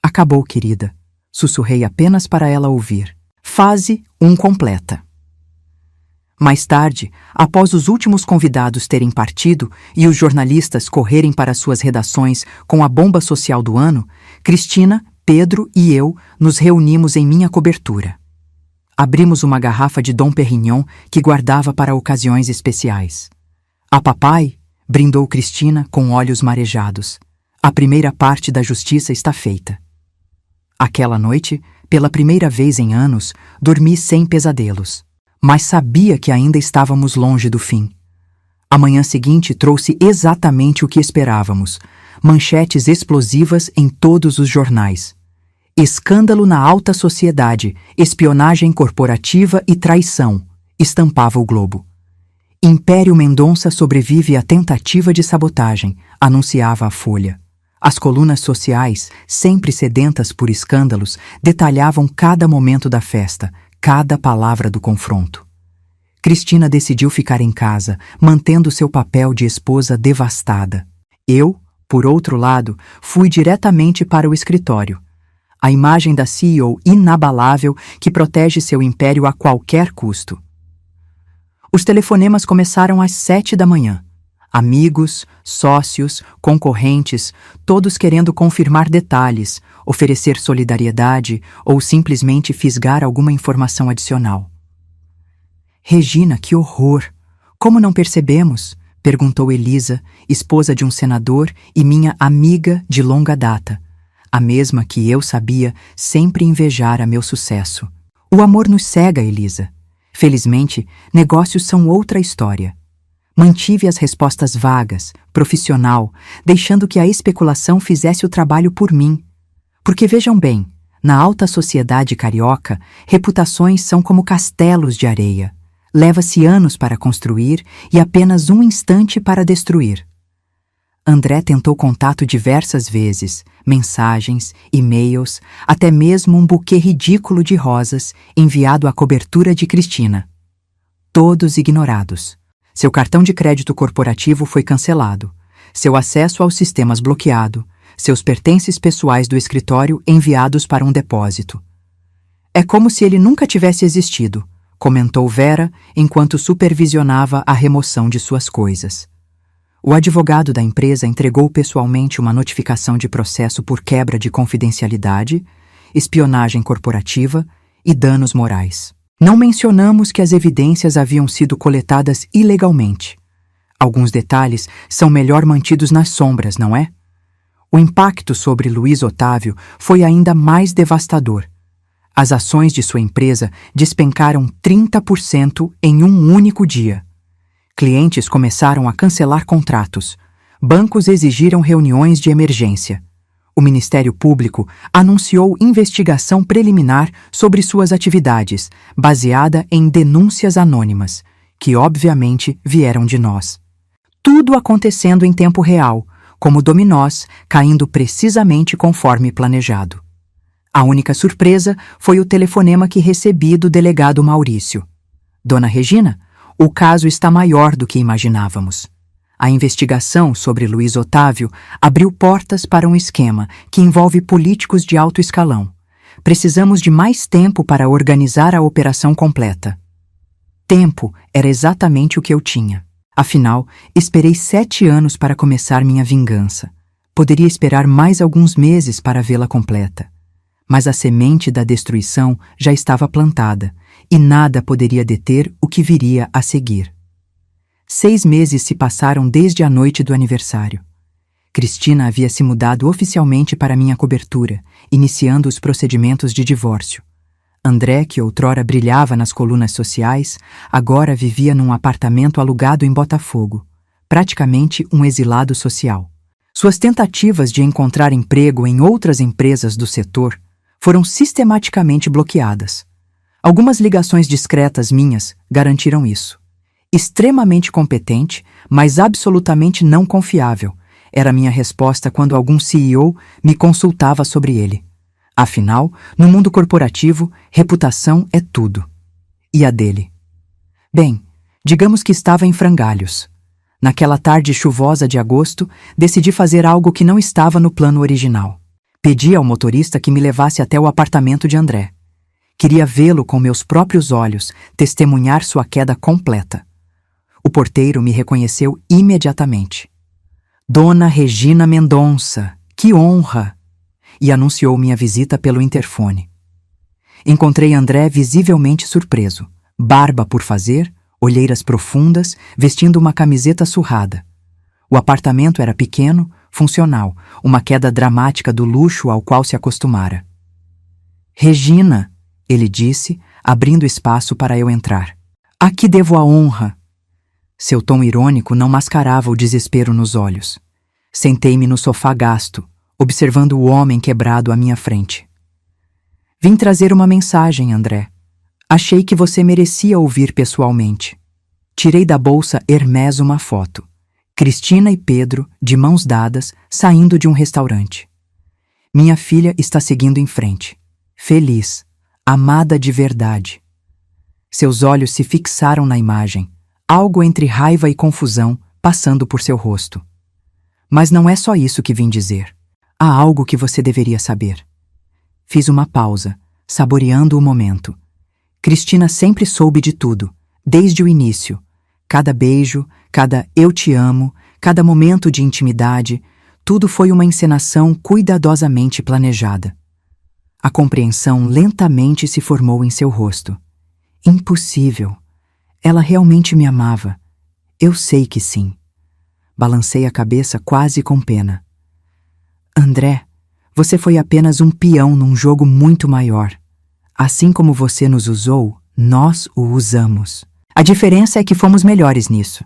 Acabou, querida. Sussurrei apenas para ela ouvir. Fase 1 completa. Mais tarde, após os últimos convidados terem partido e os jornalistas correrem para suas redações com a bomba social do ano, Cristina, Pedro e eu nos reunimos em minha cobertura. Abrimos uma garrafa de Dom Perignon que guardava para ocasiões especiais. A papai, brindou Cristina com olhos marejados. A primeira parte da justiça está feita. Aquela noite, pela primeira vez em anos, dormi sem pesadelos. Mas sabia que ainda estávamos longe do fim. A manhã seguinte trouxe exatamente o que esperávamos. Manchetes explosivas em todos os jornais. Escândalo na alta sociedade, espionagem corporativa e traição, estampava o Globo. Império Mendonça sobrevive à tentativa de sabotagem, anunciava a Folha. As colunas sociais, sempre sedentas por escândalos, detalhavam cada momento da festa, cada palavra do confronto. Cristina decidiu ficar em casa, mantendo seu papel de esposa devastada. Eu, por outro lado, fui diretamente para o escritório. A imagem da CEO inabalável que protege seu império a qualquer custo. Os telefonemas começaram às 7 da manhã. Amigos, sócios, concorrentes, todos querendo confirmar detalhes, oferecer solidariedade ou simplesmente fisgar alguma informação adicional. Regina, que horror! Como não percebemos? Perguntou Elisa, esposa de um senador e minha amiga de longa data, a mesma que eu sabia sempre invejara meu sucesso. O amor nos cega, Elisa. Felizmente, negócios são outra história. Mantive as respostas vagas, profissional, deixando que a especulação fizesse o trabalho por mim. Porque vejam bem, na alta sociedade carioca, reputações são como castelos de areia. Leva-se anos para construir e apenas um instante para destruir. André tentou contato diversas vezes, mensagens, e-mails, até mesmo um buquê ridículo de rosas enviado à cobertura de Cristina. Todos ignorados. Seu cartão de crédito corporativo foi cancelado, seu acesso aos sistemas bloqueado, seus pertences pessoais do escritório enviados para um depósito. É como se ele nunca tivesse existido, comentou Vera enquanto supervisionava a remoção de suas coisas. O advogado da empresa entregou pessoalmente uma notificação de processo por quebra de confidencialidade, espionagem corporativa e danos morais. Não mencionamos que as evidências haviam sido coletadas ilegalmente. Alguns detalhes são melhor mantidos nas sombras, não é? O impacto sobre Luiz Otávio foi ainda mais devastador. As ações de sua empresa despencaram 30% em um único dia. Clientes começaram a cancelar contratos. Bancos exigiram reuniões de emergência. O Ministério Público anunciou investigação preliminar sobre suas atividades, baseada em denúncias anônimas, que obviamente vieram de nós. Tudo acontecendo em tempo real, como dominós, caindo precisamente conforme planejado. A única surpresa foi o telefonema que recebi do delegado Maurício. Dona Regina, o caso está maior do que imaginávamos. A investigação sobre Luiz Otávio abriu portas para um esquema que envolve políticos de alto escalão. Precisamos de mais tempo para organizar a operação completa. Tempo era exatamente o que eu tinha. Afinal, esperei 7 anos para começar minha vingança. Poderia esperar mais alguns meses para vê-la completa. Mas a semente da destruição já estava plantada, e nada poderia deter o que viria a seguir. 6 meses se passaram desde a noite do aniversário. Cristina havia se mudado oficialmente para minha cobertura, iniciando os procedimentos de divórcio. André, que outrora brilhava nas colunas sociais, agora vivia num apartamento alugado em Botafogo, praticamente um exilado social. Suas tentativas de encontrar emprego em outras empresas do setor foram sistematicamente bloqueadas. Algumas ligações discretas minhas garantiram isso. Extremamente competente, mas absolutamente não confiável, era minha resposta quando algum CEO me consultava sobre ele. Afinal, no mundo corporativo, reputação é tudo. E a dele? Bem, digamos que estava em frangalhos. Naquela tarde chuvosa de agosto, decidi fazer algo que não estava no plano original. Pedi ao motorista que me levasse até o apartamento de André. Queria vê-lo com meus próprios olhos, testemunhar sua queda completa. O porteiro me reconheceu imediatamente. Dona Regina Mendonça, que honra! E anunciou minha visita pelo interfone. Encontrei André visivelmente surpreso, barba por fazer, olheiras profundas, vestindo uma camiseta surrada. O apartamento era pequeno, funcional, uma queda dramática do luxo ao qual se acostumara. Regina, ele disse, abrindo espaço para eu entrar. A que devo a honra? Seu tom irônico não mascarava o desespero nos olhos. Sentei-me no sofá gasto, observando o homem quebrado à minha frente. Vim trazer uma mensagem, André. Achei que você merecia ouvir pessoalmente. tirei da bolsa Hermès uma foto. Cristina e Pedro, de mãos dadas, saindo de um restaurante. Minha filha está seguindo em frente. Feliz, amada de verdade. Seus olhos se fixaram na imagem, algo entre raiva e confusão passando por seu rosto. Mas não é só isso que vim dizer. Há algo que você deveria saber. Fiz uma pausa, saboreando o momento. Cristina sempre soube de tudo, desde o início. Cada beijo, cada eu te amo, cada momento de intimidade, tudo foi uma encenação cuidadosamente planejada. A compreensão lentamente se formou em seu rosto. Impossível. Ela realmente me amava. Eu sei que sim. Balancei a cabeça quase com pena. André, você foi apenas um peão num jogo muito maior. Assim como você nos usou, nós o usamos. A diferença é que fomos melhores nisso.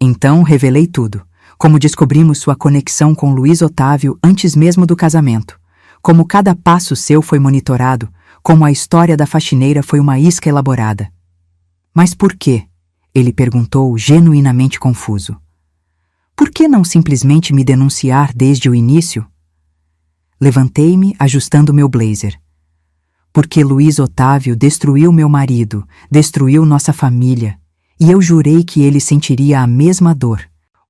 Então revelei tudo, como descobrimos sua conexão com Luiz Otávio antes mesmo do casamento, como cada passo seu foi monitorado, como a história da faxineira foi uma isca elaborada. Mas por quê? Ele perguntou, genuinamente confuso. Por que não simplesmente me denunciar desde o início? Levantei-me, ajustando meu blazer. Porque Luiz Otávio destruiu meu marido, destruiu nossa família, e eu jurei que ele sentiria a mesma dor.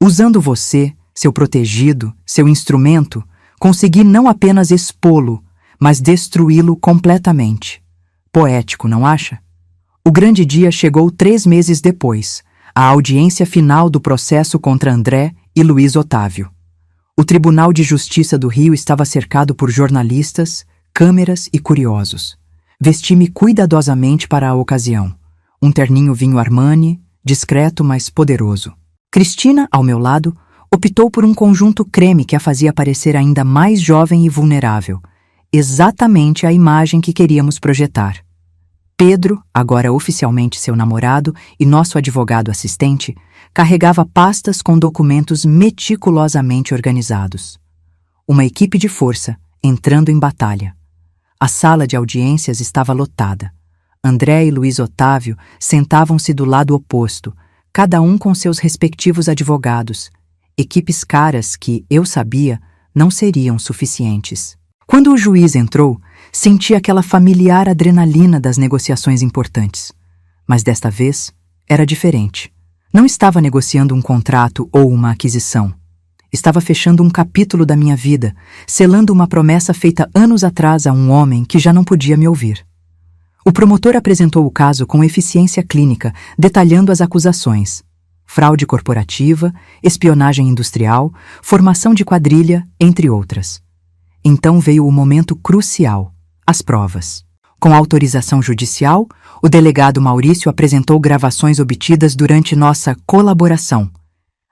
Usando você, seu protegido, seu instrumento, consegui não apenas expô-lo, mas destruí-lo completamente. Poético, não acha? O grande dia chegou 3 meses depois, a audiência final do processo contra André e Luiz Otávio. O Tribunal de Justiça do Rio estava cercado por jornalistas, câmeras e curiosos. Vesti-me cuidadosamente para a ocasião. Um terninho vinho Armani, discreto, mas poderoso. Cristina, ao meu lado, optou por um conjunto creme que a fazia parecer ainda mais jovem e vulnerável. Exatamente a imagem que queríamos projetar. Pedro, agora oficialmente seu namorado e nosso advogado assistente, carregava pastas com documentos meticulosamente organizados. Uma equipe de força, entrando em batalha. A sala de audiências estava lotada. André e Luiz Otávio sentavam-se do lado oposto, cada um com seus respectivos advogados, equipes caras que, eu sabia, não seriam suficientes. Quando o juiz entrou, senti aquela familiar adrenalina das negociações importantes. Mas desta vez, era diferente. Não estava negociando um contrato ou uma aquisição. Estava fechando um capítulo da minha vida, selando uma promessa feita anos atrás a um homem que já não podia me ouvir. O promotor apresentou o caso com eficiência clínica, detalhando as acusações: fraude corporativa, espionagem industrial, formação de quadrilha, entre outras. Então veio o momento crucial: as provas. Com autorização judicial, o delegado Maurício apresentou gravações obtidas durante nossa colaboração.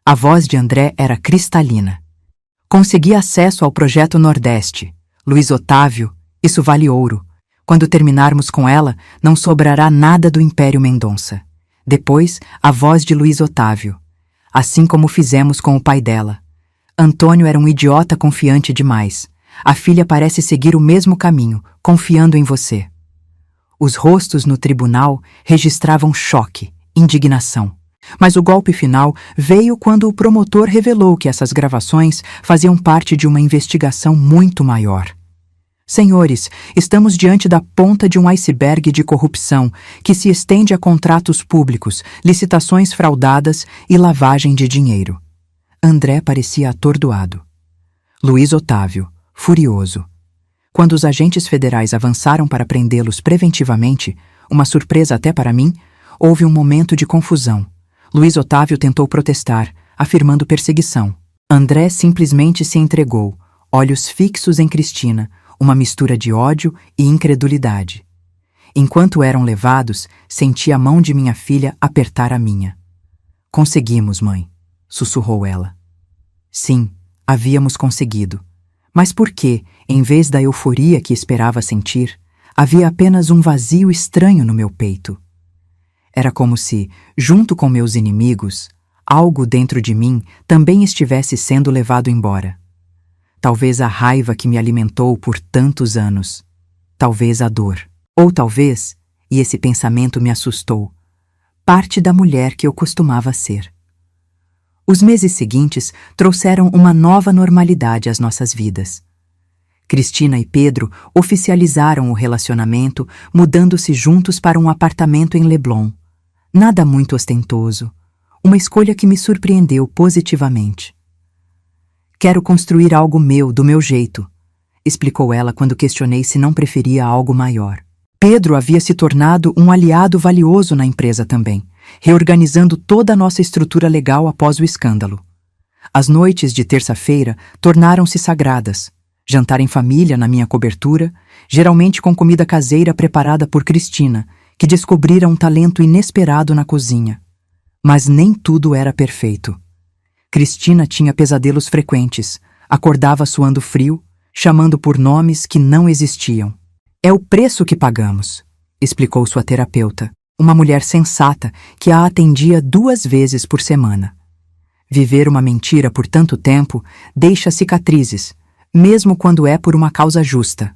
A voz de André era cristalina. Consegui acesso ao Projeto Nordeste. Luiz Otávio, isso vale ouro. Quando terminarmos com ela, não sobrará nada do Império Mendonça. Depois, a voz de Luiz Otávio. Assim como fizemos com o pai dela. Antônio era um idiota confiante demais. A filha parece seguir o mesmo caminho, confiando em você. Os rostos no tribunal registravam choque, indignação. Mas o golpe final veio quando o promotor revelou que essas gravações faziam parte de uma investigação muito maior. Senhores, estamos diante da ponta de um iceberg de corrupção que se estende a contratos públicos, licitações fraudadas e lavagem de dinheiro. André parecia atordoado. Luiz Otávio, furioso. Quando os agentes federais avançaram para prendê-los preventivamente, uma surpresa até para mim, houve um momento de confusão. Luiz Otávio tentou protestar, afirmando perseguição. André simplesmente se entregou, olhos fixos em Cristina, uma mistura de ódio e incredulidade. Enquanto eram levados, senti a mão de minha filha apertar a minha. Conseguimos, mãe, sussurrou ela. Sim, havíamos conseguido. Mas por que, em vez da euforia que esperava sentir, havia apenas um vazio estranho no meu peito? Era como se, junto com meus inimigos, algo dentro de mim também estivesse sendo levado embora. Talvez a raiva que me alimentou por tantos anos. Talvez a dor. Ou talvez, e esse pensamento me assustou, parte da mulher que eu costumava ser. Os meses seguintes trouxeram uma nova normalidade às nossas vidas. Cristina e Pedro oficializaram o relacionamento, mudando-se juntos para um apartamento em Leblon. Nada muito ostentoso. Uma escolha que me surpreendeu positivamente. Quero construir algo meu, do meu jeito, explicou ela quando questionei se não preferia algo maior. Pedro havia se tornado um aliado valioso na empresa também, reorganizando toda a nossa estrutura legal após o escândalo. As noites de terça-feira tornaram-se sagradas. Jantar em família na minha cobertura, geralmente com comida caseira preparada por Cristina, que descobrira um talento inesperado na cozinha. Mas nem tudo era perfeito. Cristina tinha pesadelos frequentes, acordava suando frio, chamando por nomes que não existiam. É o preço que pagamos, explicou sua terapeuta, uma mulher sensata que a atendia 2 vezes por semana. Viver uma mentira por tanto tempo deixa cicatrizes, mesmo quando é por uma causa justa.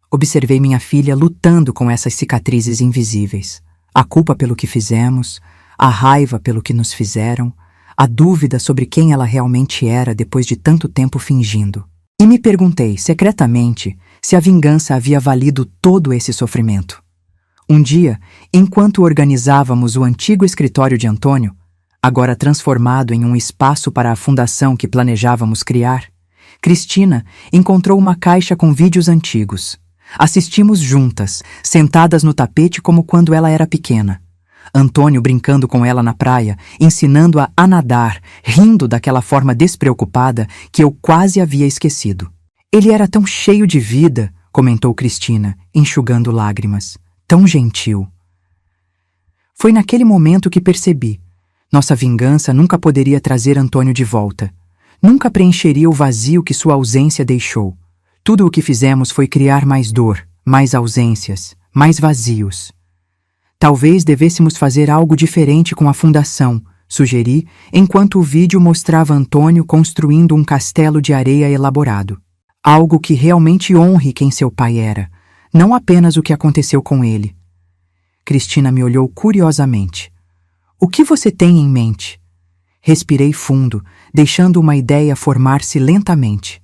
Observei minha filha lutando com essas cicatrizes invisíveis. A culpa pelo que fizemos, a raiva pelo que nos fizeram, a dúvida sobre quem ela realmente era depois de tanto tempo fingindo. E me perguntei, secretamente, se a vingança havia valido todo esse sofrimento. Um dia, enquanto organizávamos o antigo escritório de Antônio, agora transformado em um espaço para a fundação que planejávamos criar, Cristina encontrou uma caixa com vídeos antigos. Assistimos juntas, sentadas no tapete como quando ela era pequena. Antônio brincando com ela na praia, ensinando-a a nadar, rindo daquela forma despreocupada que eu quase havia esquecido. Ele era tão cheio de vida, comentou Cristina, enxugando lágrimas. Tão gentil. Foi naquele momento que percebi. Nossa vingança nunca poderia trazer Antônio de volta. Nunca preencheria o vazio que sua ausência deixou. Tudo o que fizemos foi criar mais dor, mais ausências, mais vazios. Talvez devêssemos fazer algo diferente com a fundação, sugeri, enquanto o vídeo mostrava Antônio construindo um castelo de areia elaborado. Algo que realmente honre quem seu pai era, não apenas o que aconteceu com ele. Cristina me olhou curiosamente. O que você tem em mente? Respirei fundo, deixando uma ideia formar-se lentamente.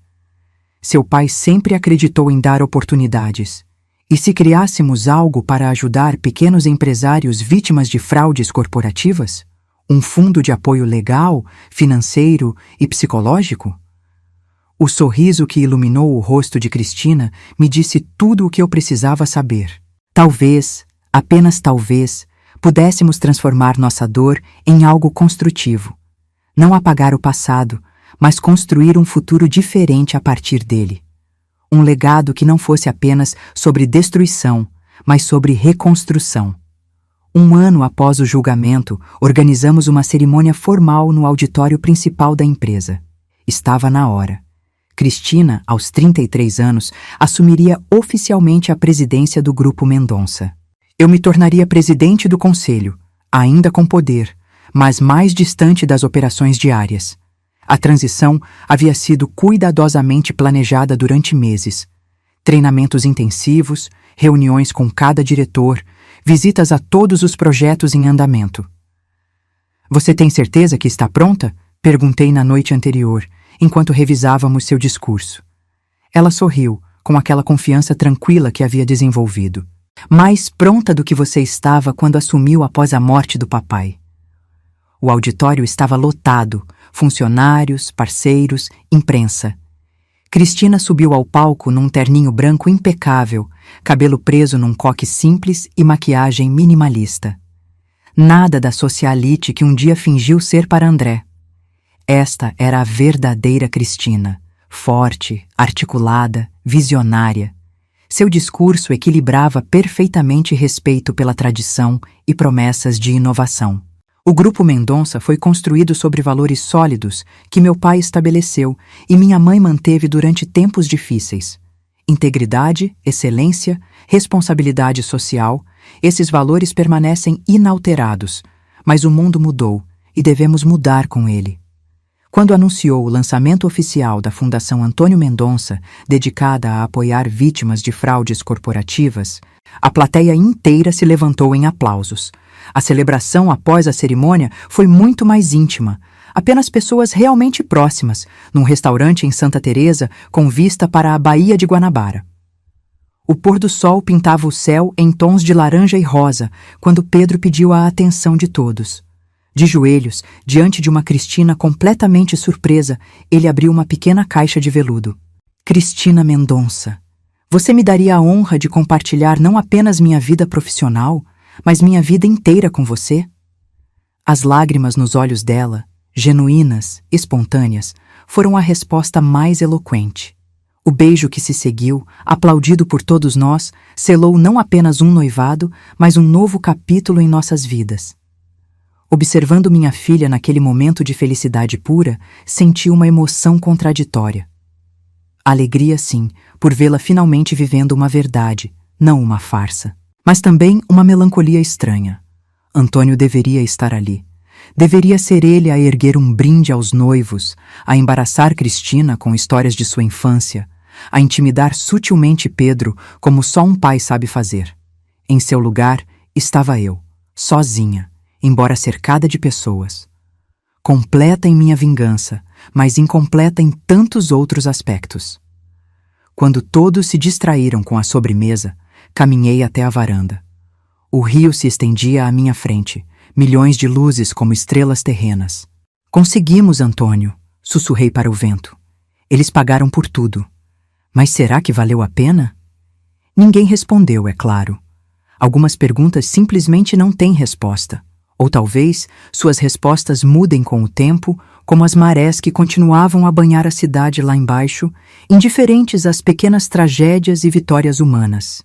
Seu pai sempre acreditou em dar oportunidades. E se criássemos algo para ajudar pequenos empresários vítimas de fraudes corporativas? Um fundo de apoio legal, financeiro e psicológico? O sorriso que iluminou o rosto de Cristina me disse tudo o que eu precisava saber. Talvez, apenas talvez, pudéssemos transformar nossa dor em algo construtivo. Não apagar o passado, mas construir um futuro diferente a partir dele. Um legado que não fosse apenas sobre destruição, mas sobre reconstrução. 1 ano após o julgamento, organizamos uma cerimônia formal no auditório principal da empresa. Estava na hora. Cristina, aos 33 anos, assumiria oficialmente a presidência do Grupo Mendonça. Eu me tornaria presidente do conselho, ainda com poder, mas mais distante das operações diárias. A transição havia sido cuidadosamente planejada durante meses. Treinamentos intensivos, reuniões com cada diretor, visitas a todos os projetos em andamento. Você tem certeza que está pronta? Perguntei na noite anterior, enquanto revisávamos seu discurso. Ela sorriu, com aquela confiança tranquila que havia desenvolvido. Mais pronta do que você estava quando assumiu após a morte do papai. O auditório estava lotado, funcionários, parceiros, imprensa. Cristina subiu ao palco num terninho branco impecável, cabelo preso num coque simples e maquiagem minimalista. Nada da socialite que um dia fingiu ser para André. Esta era a verdadeira Cristina, forte, articulada, visionária. Seu discurso equilibrava perfeitamente respeito pela tradição e promessas de inovação. O Grupo Mendonça foi construído sobre valores sólidos que meu pai estabeleceu e minha mãe manteve durante tempos difíceis. Integridade, excelência, responsabilidade social, esses valores permanecem inalterados, mas o mundo mudou e devemos mudar com ele. Quando anunciou o lançamento oficial da Fundação Antônio Mendonça, dedicada a apoiar vítimas de fraudes corporativas, a plateia inteira se levantou em aplausos. A celebração após a cerimônia foi muito mais íntima. Apenas pessoas realmente próximas, num restaurante em Santa Teresa com vista para a Baía de Guanabara. O pôr do sol pintava o céu em tons de laranja e rosa quando Pedro pediu a atenção de todos. De joelhos, diante de uma Cristina completamente surpresa, ele abriu uma pequena caixa de veludo. Cristina Mendonça, você me daria a honra de compartilhar não apenas minha vida profissional, mas minha vida inteira com você? As lágrimas nos olhos dela, genuínas, espontâneas, foram a resposta mais eloquente. O beijo que se seguiu, aplaudido por todos nós, selou não apenas um noivado, mas um novo capítulo em nossas vidas. Observando minha filha naquele momento de felicidade pura, senti uma emoção contraditória. Alegria, sim, por vê-la finalmente vivendo uma verdade, não uma farsa. Mas também uma melancolia estranha. Antônio deveria estar ali. Deveria ser ele a erguer um brinde aos noivos, a embaraçar Cristina com histórias de sua infância, a intimidar sutilmente Pedro como só um pai sabe fazer. Em seu lugar estava eu, sozinha, embora cercada de pessoas. Completa em minha vingança, mas incompleta em tantos outros aspectos. Quando todos se distraíram com a sobremesa, caminhei até a varanda. O rio se estendia à minha frente, milhões de luzes como estrelas terrenas. Conseguimos, Antônio, sussurrei para o vento. Eles pagaram por tudo. Mas será que valeu a pena? Ninguém respondeu, é claro. Algumas perguntas simplesmente não têm resposta. Ou talvez suas respostas mudem com o tempo, como as marés que continuavam a banhar a cidade lá embaixo, indiferentes às pequenas tragédias e vitórias humanas.